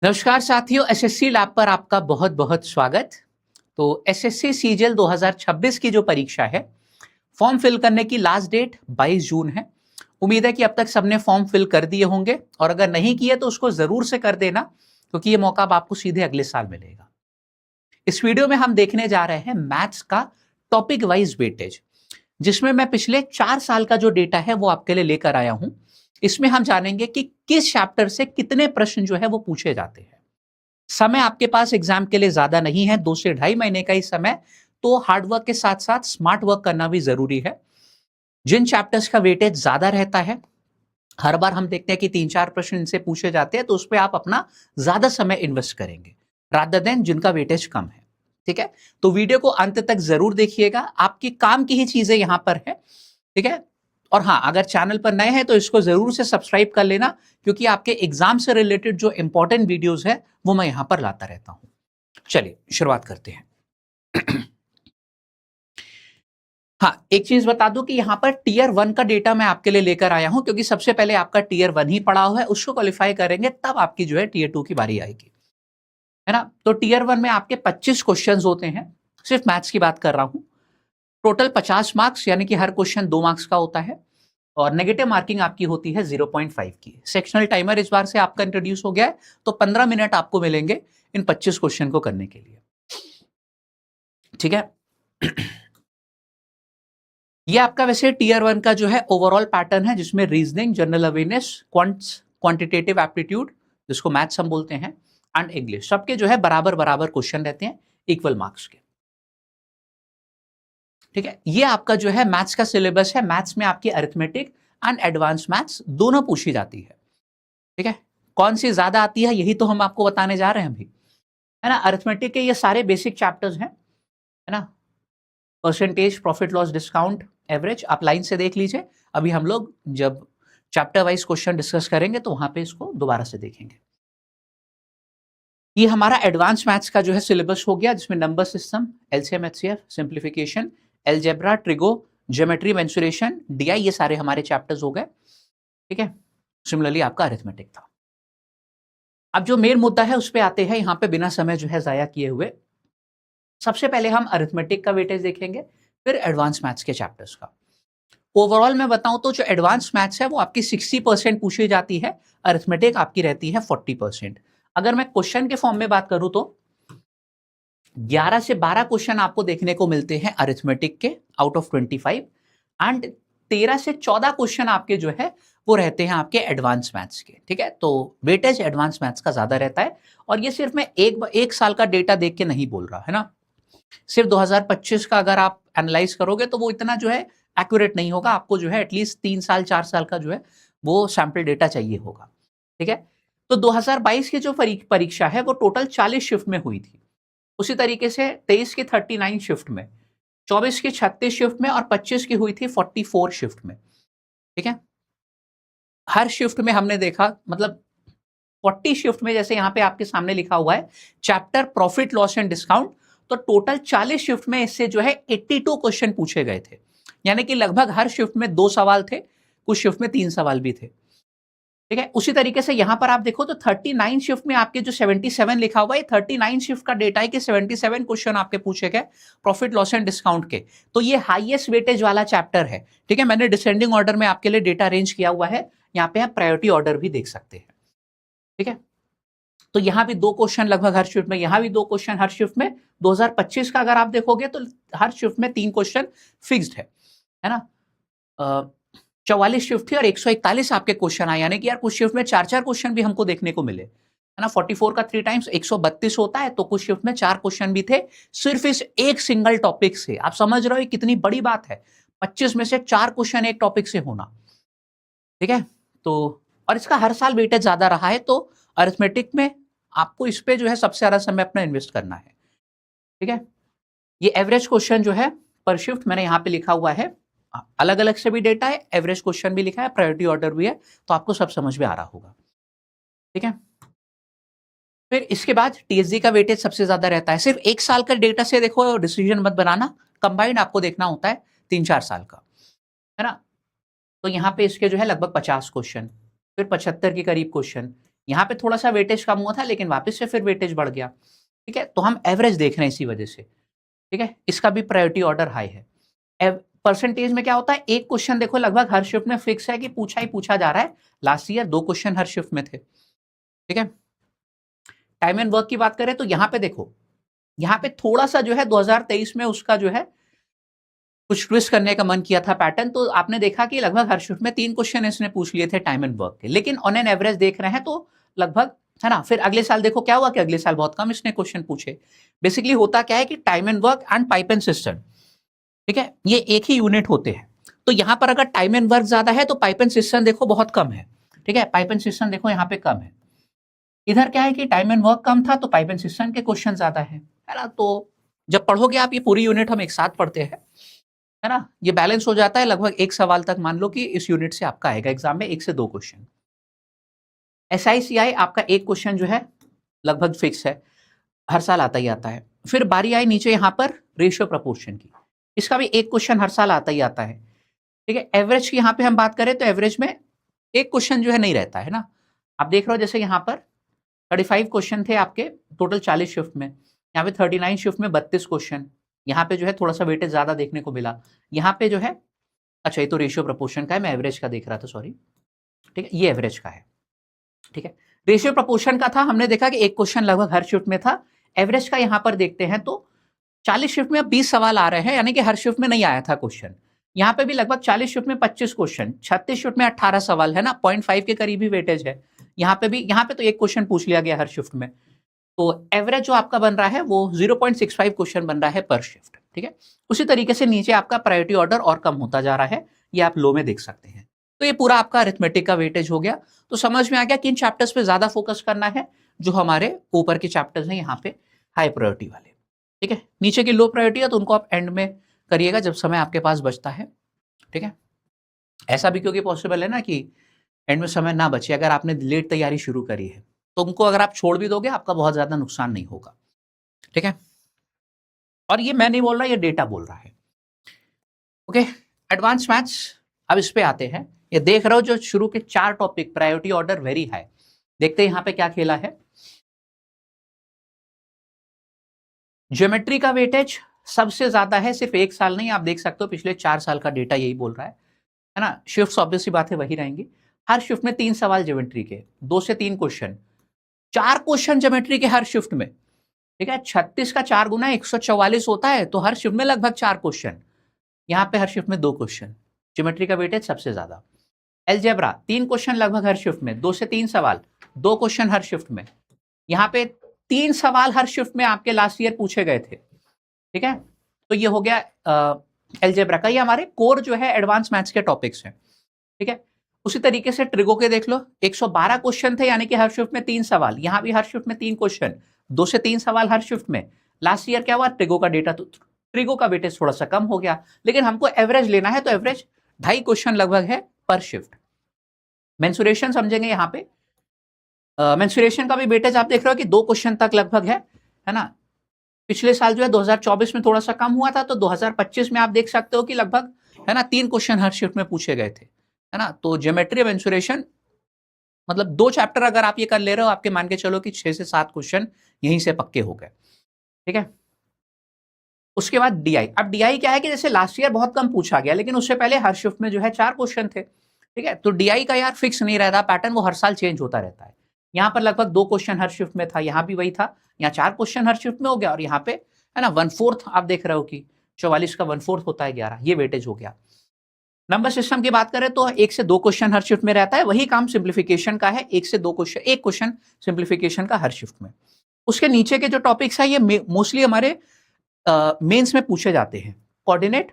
नमस्कार साथियों, SSC lab पर आपका बहुत बहुत स्वागत। तो एसएससी सीजीएल 2026 की जो परीक्षा है, फॉर्म फिल करने की लास्ट डेट 22 जून है। उम्मीद है कि अब तक सबने फॉर्म फिल कर दिए होंगे और अगर नहीं किए तो उसको जरूर से कर देना, क्योंकि ये मौका अब आपको सीधे अगले साल मिलेगा। इस वीडियो में हम देखने जा रहे हैं मैथ्स का टॉपिक वाइज वेटेज, जिसमें मैं पिछले 4 साल का जो डेटा है वो आपके लिए लेकर आया हूं। इसमें हम जानेंगे कि किस चैप्टर से कितने प्रश्न जो है वो पूछे जाते हैं। समय आपके पास एग्जाम के लिए ज्यादा नहीं है, 2 से ढाई महीने का ही समय, तो हार्डवर्क के साथ साथ स्मार्ट वर्क करना भी जरूरी है। जिन चैप्टर्स का वेटेज ज्यादा रहता है, हर बार हम देखते हैं कि 3-4 प्रश्न इनसे पूछे जाते हैं, तो उस पर आप अपना ज्यादा समय इन्वेस्ट करेंगे रादर देन जिनका वेटेज कम है। ठीक है, तो वीडियो को अंत तक जरूर देखिएगा, आपके काम की ही चीजें यहां पर है। ठीक है, और हाँ, अगर चैनल पर नए हैं तो इसको जरूर से सब्सक्राइब कर लेना, क्योंकि आपके एग्जाम से रिलेटेड जो इंपॉर्टेंट वीडियोस है वो मैं यहां पर लाता रहता हूं। चलिए शुरुआत करते हैं। हाँ, एक चीज बता दूं कि यहाँ पर टीयर 1 का डेटा मैं आपके लिए लेकर आया हूं, क्योंकि सबसे पहले आपका टीयर 1 ही पड़ा हुआ है, उसको क्वालिफाई करेंगे तब आपकी जो है टीयर 2 की बारी आएगी, है ना। तो टीयर 1 में आपके 25 क्वेश्चंस होते हैं, सिर्फ मैथ्स की बात कर रहा हूं। टोटल 50 मार्क्स, यानी कि हर क्वेश्चन 2 मार्क्स का होता है, और नेगेटिव मार्किंग आपकी होती है 0.5 की। सेक्शनल टाइमर इस बार से आपका इंट्रोड्यूस हो गया है, तो 15 मिनट आपको मिलेंगे इन 25 क्वेश्चन को करने के लिए। ठीक है, ये आपका वैसे टीयर 1 का जो है ओवरऑल पैटर्न है, जिसमें reasoning, general awareness, quantitative aptitude, जिसको मैथ्स हम बोलते हैं, एंड इंग्लिश, सबके जो है बराबर बराबर क्वेश्चन रहते हैं, इक्वल मार्क्स के। ठीक है, ये आपका जो है मैथ्स का सिलेबस है। मैथ्स में आपकी अरिथमेटिक एंड एडवांस मैथ्स दोनों पूछी जाती है। ठीक है, कौन सी ज्यादा आती है यही तो हम आपको बताने जा रहे हैं अभी, है ना। अरिथमेटिक के ये सारे बेसिक चैप्टर्स हैं, है ना। Percentage, profit loss, discount, average, आप लाइन से देख लीजिए। अभी हम लोग जब चैप्टर वाइज क्वेश्चन डिस्कस करेंगे तो वहां पे इसको दोबारा से देखेंगे। ये हमारा एडवांस मैथ्स का जो है सिलेबस हो गया, जिसमें number system, LCM, HCF, simplification, algebra, trigo, geometry, mensuration, DI, ये सारे हमारे चैप्टर्स हो गए। ठीक है, सिमिलरली आपका अरिथमेटिक था। अब जो मेन मुद्दा है उस पे आते हैं, यहाँ पे बिना समय जो है जाया किए हुए। सबसे पहले हम अरिथमेटिक का वेटेज देखेंगे, फिर एडवांस मैथ्स के चैप्टर्स का। ओवरऑल मैं बताऊं तो जो एडवांस मैथ्स है वो आपकी 60% पूछी जाती है, अरिथमेटिक आपकी रहती है 40%। अगर मैं क्वेश्चन के फॉर्म में बात करूं तो 11 से 12 क्वेश्चन आपको देखने को मिलते हैं अरिथमेटिक के आउट ऑफ 25, एंड 13 से 14 क्वेश्चन आपके जो है वो रहते हैं आपके एडवांस मैथ्स के। ठीक है, तो वेटेज एडवांस मैथ्स का ज्यादा रहता है, और ये सिर्फ मैं एक साल का डेटा देख के नहीं बोल रहा, है ना। सिर्फ 2025 का अगर आप एनालाइज करोगे तो वो इतना जो है एक्यूरेट नहीं होगा, आपको जो है एटलीस्ट 3 साल 4 साल का जो है वो सैंपल डेटा चाहिए होगा। ठीक है, तो 2022 की जो परीक्षा है वो टोटल 40 शिफ्ट में हुई थी। उसी तरीके से 23 की 39 शिफ्ट में, 24 की 36 शिफ्ट में, और 25 की हुई थी 44 शिफ्ट में। ठीक है, हर शिफ्ट में हमने देखा, मतलब 40 शिफ्ट में, जैसे यहाँ पे आपके सामने लिखा हुआ है chapter profit loss and discount, तो टोटल 40 शिफ्ट में इससे जो है 82 क्वेश्चन पूछे गए थे, यानी कि लगभग हर शिफ्ट में 2 सवाल थे, कुछ शिफ्ट में 3 सवाल भी थे। ठीक है, उसी तरीके से यहां पर आप देखो तो 39 शिफ्ट में आपके जो 77 लिखा हुआ है, 39 शिफ्ट का डेटा है कि 77 क्वेश्चन आपके पूछे गए प्रॉफिट लॉस एंड डिस्काउंट के। तो ये हाईएस्ट वेटेज वाला चैप्टर है। ठीक है, मैंने डिसेंडिंग ऑर्डर में आपके लिए डेटा अरेंज किया हुआ है, यहाँ पे आप प्रायोरिटी ऑर्डर भी देख सकते हैं। ठीक है, तो यहां भी 2 क्वेश्चन लगभग हर शिफ्ट में, यहां भी 2 क्वेश्चन हर शिफ्ट में। 2025 का अगर आप देखोगे तो हर शिफ्ट में 3 क्वेश्चन फिक्स्ड है ना। 44 शिफ्ट थी और 141 आपके क्वेश्चन आए, यानी कि यार कुछ शिफ्ट में 4-4 क्वेश्चन भी हमको देखने को मिले, है ना। 44 का 3 टाइम्स 132 होता है, तो कुछ शिफ्ट में 4 क्वेश्चन भी थे सिर्फ इस एक सिंगल टॉपिक से। आप समझ रहे हो ये कितनी बड़ी बात है, 25 में से 4 क्वेश्चन एक टॉपिक से होना। ठीक है, तो और इसका हर साल वेटेज ज्यादा रहा है, तो अरिथमेटिक में आपको इस पे जो है सबसे ज्यादा समय अपना इन्वेस्ट करना है। ठीक है, ये एवरेज क्वेश्चन जो है पर शिफ्ट मैंने यहाँ पे लिखा हुआ है, अलग अलग से भी डेटा है, एवरेज क्वेश्चन भी लिखा है, प्रायोरिटी ऑर्डर भी है, तो आपको सब समझ में आ रहा होगा। ठीक है, फिर इसके बाद टीएसडी का वेटेज सबसे ज्यादा रहता है। सिर्फ एक साल का डेटा से देखो डिसीजन मत बनाना, कंबाइंड आपको देखना होता है 3-4 साल का, है ना। तो यहाँ पे इसके जो है लगभग 50 क्वेश्चन, फिर 75 के करीब क्वेश्चन, यहाँ पे थोड़ा सा वेटेज कम हुआ था लेकिन वापस से फिर वेटेज बढ़ गया, ठीक है। तो हम एवरेज देख रहे हैं इसी वजह से, ठीक है। इसका भी प्रायोरिटी ऑर्डर हाई है। परसेंटेज में क्या होता है, एक क्वेश्चन देखो लगभग हर शिफ्ट में फिक्स है कि पूछा ही पूछा जा रहा है। लास्ट ईयर 2 क्वेश्चन हर शिफ्ट में थे, ठीक है। टाइम एंड वर्क की बात करें तो यहाँ पे देखो, यहाँ पे थोड़ा सा जो है 2023 में उसका जो है कुछ ट्विस्ट करने का मन किया था पैटर्न, तो आपने देखा कि लगभग हर शिफ्ट में 3 क्वेश्चन इसने पूछ लिए थे टाइम एंड वर्क के, लेकिन ऑन एन एवरेज देख रहे हैं तो लगभग, है ना। फिर अगले साल देखो क्या हुआ कि अगले साल बहुत कम इसने क्वेश्चन पूछे। बेसिकली होता क्या है कि time and work and pipe and system, ठीक है, ये एक ही यूनिट होते हैं। तो यहां पर अगर टाइम एंड वर्क ज्यादा है तो पाइप एंड सिस्टम देखो बहुत कम है, ठीक है। पाइप एंड सिस्टम देखो यहाँ पे कम है। इधर क्या है कि टाइम एंड वर्क कम था तो पाइप एंड सिस्टम के क्वेश्चन ज्यादा है ना। तो जब पढ़ोगे आप ये पूरी यूनिट हम एक साथ पढ़ते हैं, है ना, ये बैलेंस हो जाता है। लगभग एक सवाल तक मान लो कि इस यूनिट से आपका आएगा एग्जाम में 1 से 2 क्वेश्चन। SICI आपका एक क्वेश्चन जो है लगभग फिक्स है, हर साल आता ही आता है। फिर बारी आई नीचे यहाँ पर रेशियो प्रपोर्शन की, इसका भी एक क्वेश्चन हर साल आता ही आता है, ठीक है। एवरेज की यहाँ पे हम बात करें तो एवरेज में एक क्वेश्चन जो है नहीं रहता है ना। आप देख रहे हो जैसे यहाँ पर 35 क्वेश्चन थे आपके टोटल 40 शिफ्ट में, यहाँ पे 39 शिफ्ट में 32 क्वेश्चन। यहाँ पे जो है थोड़ा सा वेटेज ज्यादा देखने को मिला। यहाँ पे जो है, अच्छा ये तो रेशियो प्रपोर्शन का है, मैं एवरेज का देख रहा था, सॉरी, ठीक है, ये एवरेज का है, ठीक है। रेशियो प्रपोर्शन का था, हमने देखा कि एक क्वेश्चन लगभग हर शिफ्ट में था। एवरेज का यहाँ पर देखते हैं तो 40 शिफ्ट में 20 सवाल आ रहे हैं, यानी कि हर शिफ्ट में नहीं आया था क्वेश्चन। यहाँ पे भी लगभग 40 शिफ्ट में 25 क्वेश्चन, 36 शिफ्ट में 18 सवाल, है ना, 0.5 के करीब ही वेटेज है। यहाँ पे भी, यहाँ पे तो एक क्वेश्चन पूछ लिया गया हर शिफ्ट में, तो एवरेज जो आपका बन रहा है वो 0.65 क्वेश्चन बन रहा है पर शिफ्ट, ठीक है। उसी तरीके से नीचे आपका प्रायोरिटी ऑर्डर और कम होता जा रहा है, ये आप लो में देख सकते हैं। तो ये पूरा आपका अरिथमेटिक का वेटेज हो गया। तो समझ में आ गया किन चैप्टर्स पे ज्यादा फोकस करना है, जो हमारे ऊपर के चैप्टर्स हैं यहाँ पे हाई प्रायोरिटी वाले, ठीक है। नीचे की लो प्रायोरिटी है तो उनको आप एंड में करिएगा जब समय आपके पास बचता है, ठीक है। ऐसा भी क्योंकि पॉसिबल है ना कि एंड में समय ना बचे, अगर आपने लेट तैयारी शुरू करी है तो उनको अगर आप छोड़ भी दोगे आपका बहुत ज्यादा नुकसान नहीं होगा, ठीक है। और ये मैं नहीं बोल रहा, ये डेटा बोल रहा है, ओके। एडवांस मैथ्स, अब इस पे आते हैं। ये देख रहे हो जो शुरू के 4 topic, priority order very high. देखते हैं यहाँ पे क्या खेला है। ज्योमेट्री का वेटेज सबसे ज्यादा है, सिर्फ एक साल नहीं, आप देख सकते हो पिछले 4 साल का डेटा यही बोल रहा है ना। शिफ्ट ऑब्वियस सी बात है वही रहेंगी। हर शिफ्ट में 3 सवाल ज्योमेट्री के, 2 से 3 क्वेश्चन, 4 क्वेश्चन ज्योमेट्री के हर शिफ्ट में, ठीक है। 36 का 4 गुना 144 होता है, तो हर शिफ्ट में लगभग 4 क्वेश्चन। यहाँ पे हर शिफ्ट में 2 क्वेश्चन, ज्योमेट्री का वेटेज सबसे ज्यादा। एलजेब्रा 3 क्वेश्चन लगभग हर शिफ्ट में, 2 से 3 सवाल, 2 क्वेश्चन हर शिफ्ट में। यहाँ पे 3 सवाल हर शिफ्ट में आपके लास्ट ईयर पूछे गए थे, ठीक है। तो ये हो गया एलजेब्रा का। ये हमारे कोर जो है एडवांस मैथ्स के टॉपिक्स हैं, ठीक है। उसी तरीके से ट्रिगो के देख लो, 112 क्वेश्चन थे, यानी कि हर शिफ्ट में 3 सवाल। यहाँ भी हर शिफ्ट में 3 क्वेश्चन, 2 से 3 सवाल हर शिफ्ट में। लास्ट ईयर क्या हुआ, ट्रिगो का डेटा, तो ट्रिगो का वेटेज थोड़ा सा कम हो गया, लेकिन हमको एवरेज लेना है तो एवरेज 2.5 क्वेश्चन लगभग है पर शिफ्ट। मेंसुरेशन समझेंगे यहाँ पे, मेंसुरेशन का भी वेटेज आप देख रहे हो कि 2 क्वेश्चन तक लगभग है ना। पिछले साल जो है 2024 में थोड़ा सा कम हुआ था, तो 2025 में आप देख सकते हो कि लगभग, है ना, 3 क्वेश्चन हर शिफ्ट में पूछे गए थे, है ना। तो ज्योमेट्री मेंसुरेशन मतलब 2 चैप्टर अगर आप ये कर ले रहे हो, आपके मान के चलो कि 6 से 7 क्वेश्चन यहीं से पक्के हो गए, ठीक है। उसके बाद डीआई। अब डीआई क्या है कि जैसे लास्ट ईयर बहुत कम पूछा गया, लेकिन उससे पहले हर शिफ्ट में जो है 4 क्वेश्चन थे, ठीक है। तो डीआई का यार फिक्स नहीं रहता पैटर्न, वो हर साल चेंज होता रहता है। यहाँ पर लगभग 2 क्वेश्चन हर शिफ्ट में था, यहाँ भी वही था, यहाँ 4 क्वेश्चन हर शिफ्ट में हो गया, और यहाँ पे, है ना, 1/4 आप देख रहे हो कि 44 का 1/4 होता है 11, ये वेटेज हो गया। नंबर सिस्टम की बात करें तो 1 से 2 क्वेश्चन हर शिफ्ट में रहता है, वही काम सिंप्लीफिकेशन का है, 1 से 2 क्वेश्चन, 1 क्वेश्चन सिंप्लीफिकेशन का हर शिफ्ट में। उसके नीचे के जो टॉपिक्स है ये मोस्टली हमारे मेंस में पूछे जाते हैं। कोऑर्डिनेट,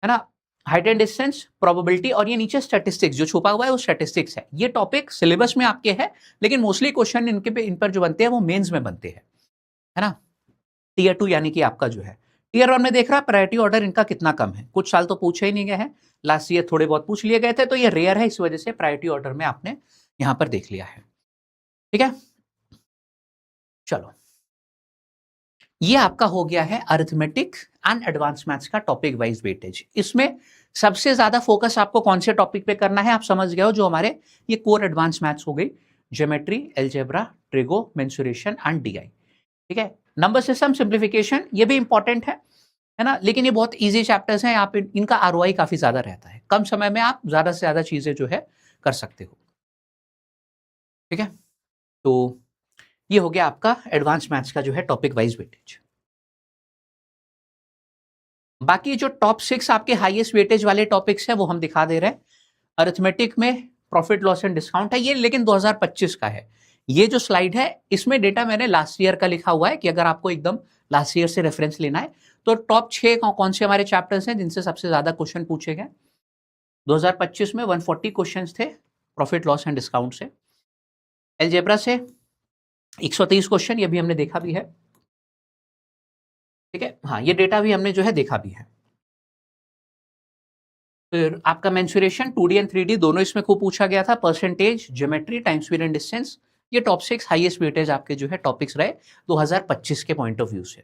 है ना, हाइट एंड डिस्टेंस, प्रोबेबिलिटी, और ये नीचे स्टैटिस्टिक्स जो छुपा हुआ है वो स्टैटिस्टिक्स है। ये टॉपिक सिलेबस में आपके है, लेकिन मोस्टली क्वेश्चन इन पर जो बनते हैं वो मेंस में बनते हैं, है ना। टीयर 2 यानी कि आपका जो है टीयर 1 में देख रहा है प्रायोरिटी ऑर्डर इनका कितना कम है, कुछ साल तो पूछे ही नहीं गए हैं, लास्ट ईयर थोड़े बहुत पूछ लिए गए थे, तो ये रेयर है, इस वजह से प्रायोरिटी ऑर्डर में आपने यहां पर देख लिया है, ठीक है। चलो, ये आपका हो गया है अरिथमेटिक एंड एडवांस मैथ्स का टॉपिक वाइज वेटेज। इसमें सबसे ज्यादा फोकस आपको कौन से टॉपिक पे करना है आप समझ गए हो, जो हमारे ये कोर एडवांस मैथ्स हो गई, ज्योमेट्री, एलजेब्रा, ट्रिगोमेंसुरेशन एंड डीआई। ठीक है, नंबर सिस्टम सिंप्लीफिकेशन ये भी इंपॉर्टेंट है ना, लेकिन ये बहुत इजी चैप्टर्स हैं, आप इनका आरओआई काफी ज्यादा रहता है, कम समय में आप ज्यादा से ज्यादा चीजें जो है कर सकते हो। ठीक है, तो ये हो गया आपका एडवांस मैथ्स का जो है टॉपिक वाइज वेटेज। बाकी जो टॉप 6 आपके हाईएस्ट वेटेज वाले टॉपिक्स हैं वो हम दिखा दे रहे हैं। अरिथमेटिक में प्रॉफिट लॉस एंड डिस्काउंट है, ये लेकिन 2025 का है। ये जो स्लाइड है इसमें डेटा मैंने लास्ट ईयर का लिखा हुआ है कि अगर आपको एकदम लास्ट ईयर से रेफरेंस लेना है तो टॉप 6 कौन से हमारे चैप्टर्स हैं जिनसे सबसे ज्यादा क्वेश्चन पूछे गए। 2025 में 140 क्वेश्चंस थे प्रॉफिट लॉस एंड डिस्काउंट से। एलजेब्रा से 130 क्वेश्चन, ये भी हमने देखा भी है। ठीक है, हाँ ये डेटा भी हमने जो है देखा भी है। फिर आपका मेंसुरेशन 2D एंड 3D दोनों इसमें खूब पूछा गया था। Percentage, geometry, time speed and distance, ये टॉप 6 हाईएस्ट वेटेज आपके जो है टॉपिक्स रहे 2025 के पॉइंट ऑफ व्यू से।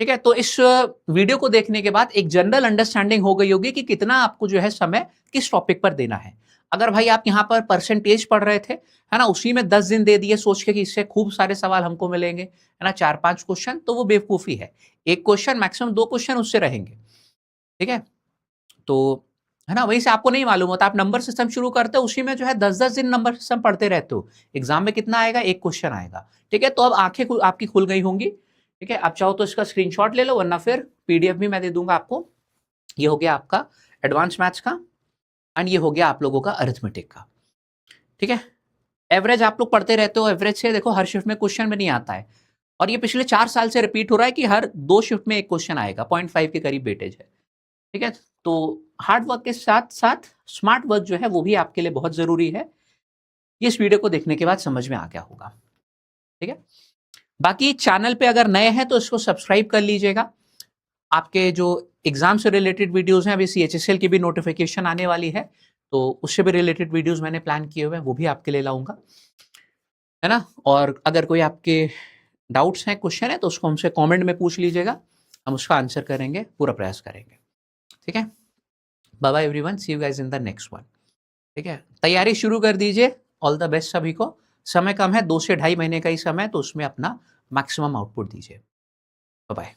ठीक है, तो इस वीडियो को देखने के बाद एक जनरल अंडरस्टैंडिंग हो गई होगी कि कितना आपको जो है समय किस टॉपिक पर देना है। अगर भाई आप यहाँ पर परसेंटेज पढ़ रहे थे, है ना, उसी में 10 दिन दे दिए सोच के कि इससे खूब सारे सवाल हमको मिलेंगे, है ना, 4-5 क्वेश्चन, तो वो बेवकूफी है। एक क्वेश्चन मैक्सिमम 2 क्वेश्चन उससे रहेंगे। ठीक है, तो है ना, वहीं से आपको नहीं मालूम होता, आप नंबर सिस्टम शुरू करते हो उसी में जो है 10-10 दिन नंबर सिस्टम पढ़ते रहते हो, एग्जाम में कितना आएगा, एक क्वेश्चन आएगा। ठीक है, तो अब आंखें आपकी खुल गई होंगी। ठीक है, आप चाहो तो इसका स्क्रीनशॉट ले लो, वरना फिर पीडीएफ भी मैं दे दूंगा आपको। ये हो गया आपका एडवांस मैथ्स का एंड ये हो गया आप लोगों का अरिथमेटिक का। ठीक है, एवरेज आप लोग पढ़ते रहते हो, एवरेज से देखो हर शिफ्ट में क्वेश्चन में नहीं आता है, और ये पिछले 4 साल से रिपीट हो रहा है कि हर 2 शिफ्ट में एक क्वेश्चन आएगा। 0.5 के करीब वेटेज है। ठीक है, तो हार्ड वर्क के साथ साथ स्मार्ट वर्क जो है वो भी आपके लिए बहुत जरूरी है। ये इस वीडियो को देखने के बाद समझ में आ गया होगा। ठीक है, बाकी चैनल पे अगर नए हैं तो इसको सब्सक्राइब कर लीजिएगा। आपके जो एग्जाम से रिलेटेड वीडियोस हैं, अभी CHSL की भी नोटिफिकेशन आने वाली है, तो उससे भी रिलेटेड वीडियोस मैंने प्लान किए हुए हैं, वो भी आपके लिए लाऊंगा, है ना। और अगर कोई आपके डाउट्स हैं, क्वेश्चन है, तो उसको हमसे कमेंट में पूछ लीजिएगा, हम उसका आंसर करेंगे, पूरा प्रयास करेंगे। ठीक है, bye bye everyone, see you guys in the next one. ठीक है, तैयारी शुरू कर दीजिए। ऑल द बेस्ट सभी को। समय कम है, 2 से 2.5 महीने का ही समय, तो उसमें अपना मैक्सिमम आउटपुट दीजिए। Bye bye.